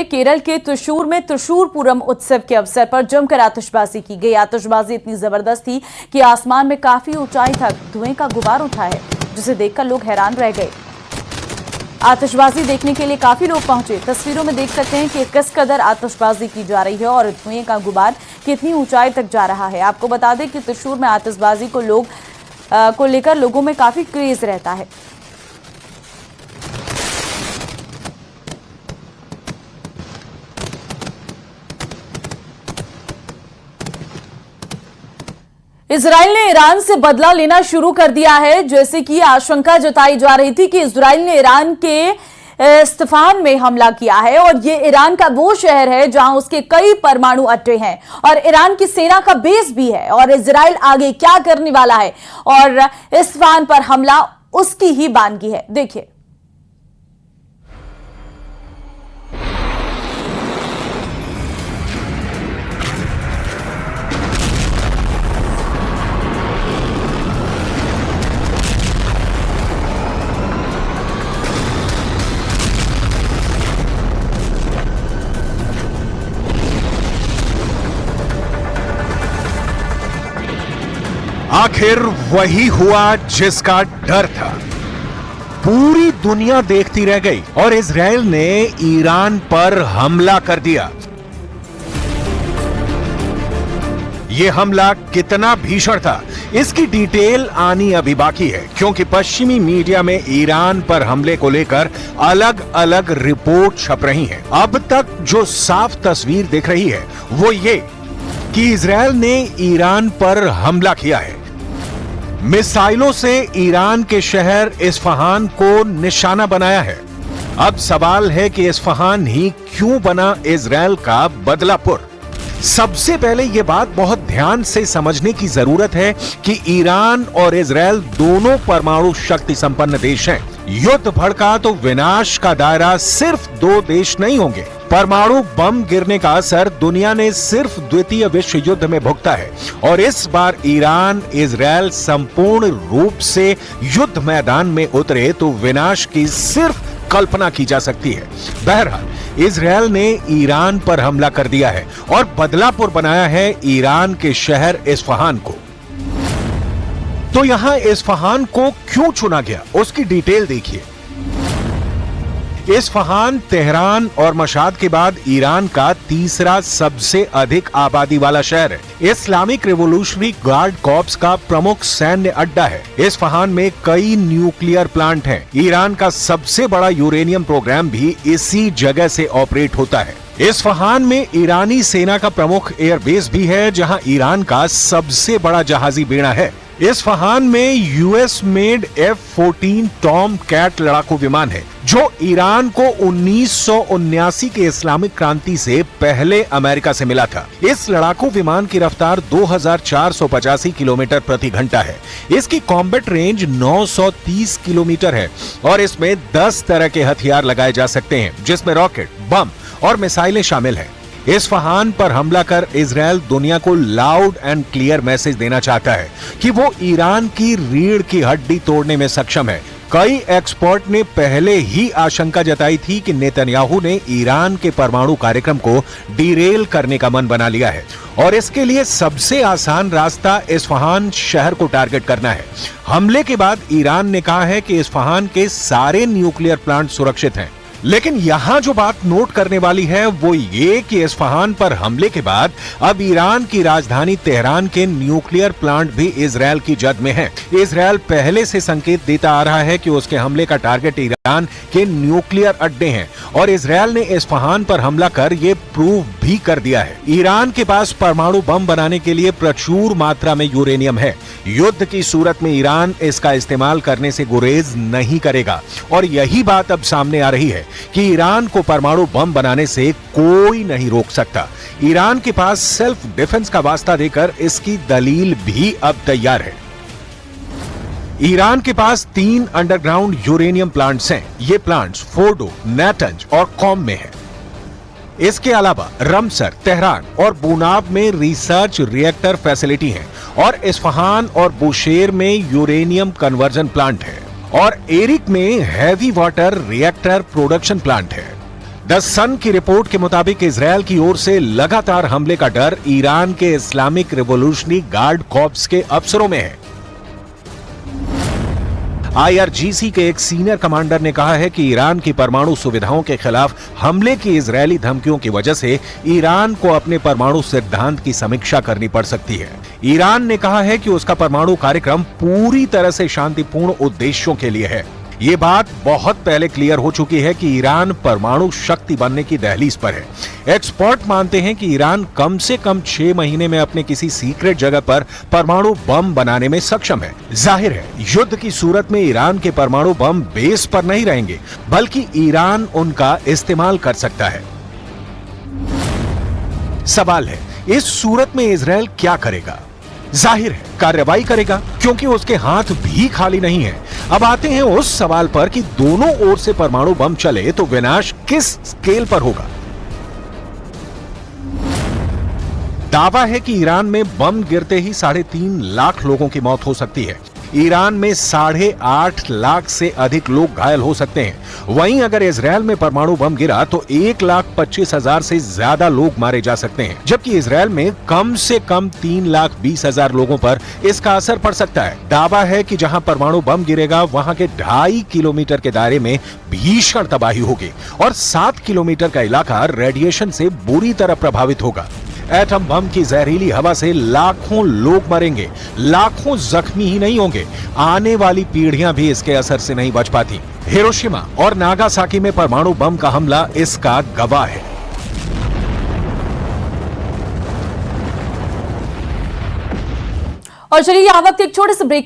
केरल के त्रिशूर में त्रिशूर पूरम उत्सव के अवसर पर जमकर आतिशबाजी की गई। आतिशबाजी इतनी जबरदस्त थी कि आसमान में काफी ऊंचाई तक धुएं का गुबार उठा है, जिसे देखकर लोग हैरान रह गए। आतिशबाजी देखने के लिए काफी लोग पहुंचे। तस्वीरों में देख सकते हैं कि किस कदर आतिशबाजी की जा रही है और धुएं का गुबार कितनी ऊंचाई तक जा रहा है। आपको बता दें कि त्रिशूर में आतिशबाजी को लेकर लोगों में काफी क्रेज रहता है। इजराइल ने ईरान से बदला लेना शुरू कर दिया है। जैसे कि आशंका जताई जा रही थी कि इजराइल ने ईरान के इस्फहान में हमला किया है और ये ईरान का वो शहर है जहां उसके कई परमाणु अड्डे हैं और ईरान की सेना का बेस भी है। और इजराइल आगे क्या करने वाला है और इस्फहान पर हमला उसकी ही बानगी है। देखिए, आखिर वही हुआ जिसका डर था। पूरी दुनिया देखती रह गई और इजराइल ने ईरान पर हमला कर दिया। यह हमला कितना भीषण था, इसकी डिटेल आनी अभी बाकी है, क्योंकि पश्चिमी मीडिया में ईरान पर हमले को लेकर अलग अलग रिपोर्ट छप रही हैं। अब तक जो साफ तस्वीर दिख रही है वो ये कि इजराइल ने ईरान पर हमला किया है। मिसाइलों से ईरान के शहर इस्फहान को निशाना बनाया है। अब सवाल है कि इस्फहान ही क्यों बना इजराइल का बदलापुर। सबसे पहले यह बात बहुत ध्यान से समझने की जरूरत है कि ईरान और इजराइल दोनों परमाणु शक्ति संपन्न देश हैं। युद्ध भड़का तो विनाश का दायरा सिर्फ दो देश नहीं होंगे। परमाणु बम गिरने का असर दुनिया ने सिर्फ द्वितीय विश्व युद्ध में भुगता है और इस बार ईरान इजराइल संपूर्ण रूप से युद्ध मैदान में उतरे तो विनाश की सिर्फ कल्पना की जा सकती है। बहरहाल इजराइल ने ईरान पर हमला कर दिया है और बदलापुर बनाया है ईरान के शहर इस्फहान को। तो यहां इस्फहान को क्यों चुना गया, उसकी डिटेल देखिए। इस्फहान, तेहरान और मशाद के बाद ईरान का तीसरा सबसे अधिक आबादी वाला शहर है। इस्लामिक रिवोल्यूशनरी गार्ड कॉर्प्स का प्रमुख सैन्य अड्डा है। इस्फहान में कई न्यूक्लियर प्लांट हैं। ईरान का सबसे बड़ा यूरेनियम प्रोग्राम भी इसी जगह से ऑपरेट होता है। इस्फहान में ईरानी सेना का प्रमुख एयरबेस भी है, जहां ईरान का सबसे बड़ा जहाजी बेड़ा है। इस्फहान में US made F-14 Tom cat लड़ाकू विमान है, जो ईरान को 1979 के इस्लामिक क्रांति से पहले अमेरिका से मिला था। इस लड़ाकू विमान की रफ्तार 2485 किलोमीटर प्रति घंटा है। इसकी कॉम्बैट रेंज 930 किलोमीटर है और इसमें 10 तरह के हथियार लगाए जा सकते हैं, जिसमें रॉकेट, बम और मिसाइलें शामिल हैं। इस्फहान पर हमला कर इजराइल दुनिया को लाउड एंड क्लियर मैसेज देना चाहता है कि वो ईरान की रीढ़ की हड्डी तोड़ने में सक्षम है। कई एक्सपर्ट ने पहले ही आशंका जताई थी कि नेतन्याहू ने ईरान के परमाणु कार्यक्रम को डिरेल करने का मन बना लिया है और इसके लिए सबसे आसान रास्ता इस्फहान शहर को टारगेट करना है। हमले के बाद ईरान ने कहा है कि इस्फहान के सारे न्यूक्लियर प्लांट सुरक्षित हैं। लेकिन यहां जो बात नोट करने वाली है वो ये कि इस्फहान पर हमले के बाद अब ईरान की राजधानी तेहरान के न्यूक्लियर प्लांट भी इजराइल की जद में है। इजराइल पहले से संकेत देता आ रहा है कि उसके हमले का टारगेट ईरान के न्यूक्लियर अड्डे हैं और इजराइल ने इस्फहान पर हमला कर ये प्रूव भी कर दिया है। ईरान के पास परमाणु बम बनाने के लिए प्रचुर मात्रा में यूरेनियम है। युद्ध की सूरत में ईरान इसका इस्तेमाल करने से गुरेज नहीं करेगा और यही बात अब सामने आ रही है कि ईरान को परमाणु बम बनाने से कोई नहीं रोक सकता। ईरान के पास सेल्फ डिफेंस का वास्ता देकर इसकी दलील भी अब तैयार है। ईरान के पास 3 अंडरग्राउंड यूरेनियम प्लांट्स हैं। ये प्लांट्स फोर्डो, नाटंज और कॉम में हैं। इसके अलावा रमसर, तेहरान और बुनाब में रिसर्च रिएक्टर फैसिलिटी है और इस्फहान और बुशेर में यूरेनियम कन्वर्जन प्लांट है और एरिक में heavy water reactor production plant है। द सन की रिपोर्ट के मुताबिक इजरायल की ओर से लगातार हमले का डर ईरान के इस्लामिक रिवॉल्यूशनरी गार्ड कॉर्प्स के अफसरों में है। IRGC के एक सीनियर कमांडर ने कहा है कि ईरान की परमाणु सुविधाओं के खिलाफ हमले की इजरायली धमकियों की वजह से ईरान को अपने परमाणु सिद्धांत की समीक्षा करनी पड़ सकती है। ईरान ने कहा है कि उसका परमाणु कार्यक्रम पूरी तरह से शांतिपूर्ण उद्देश्यों के लिए है। ये बात बहुत पहले क्लियर हो चुकी है कि ईरान परमाणु शक्ति बनने की दहलीज पर है। एक्सपर्ट मानते हैं कि ईरान कम से कम 6 महीने में अपने किसी सीक्रेट जगह पर परमाणु बम बनाने में सक्षम है। जाहिर है, युद्ध की सूरत में ईरान के परमाणु बम बेस पर नहीं रहेंगे, बल्कि ईरान उनका इस्तेमाल कर सकता है। सवाल है, इस सूरत में इजरायल क्या करेगा? जाहिर है कार्रवाई करेगा, क्योंकि उसके हाथ भी खाली नहीं है। अब आते हैं उस सवाल पर कि दोनों ओर से परमाणु बम चले तो विनाश किस स्केल पर होगा। दावा है कि ईरान में बम गिरते ही 3.5 लाख लोगों की मौत हो सकती है। ईरान में 8.5 लाख से अधिक लोग घायल हो सकते हैं। वहीं अगर इजरायल में परमाणु बम गिरा तो 1,25,000 से ज्यादा लोग मारे जा सकते हैं, जबकि इजरायल में कम से कम 3,20,000 लोगों पर इसका असर पड़ सकता है। दावा है कि जहां परमाणु बम गिरेगा वहां के 2.5 किलोमीटर के दायरे में भीषण तबाही होगी और 7 किलोमीटर का इलाका रेडिएशन से बुरी तरह प्रभावित होगा। एटम बम की जहरीली हवा से लाखों लोग मरेंगे, लाखों जख्मी ही नहीं होंगे। आने वाली पीढ़ियां भी इसके असर से नहीं बच पाती। हिरोशिमा और नागासाकी में परमाणु बम का हमला इसका गवाह है। और चलिए यहाँ वक्त एक छोटे से ब्रेक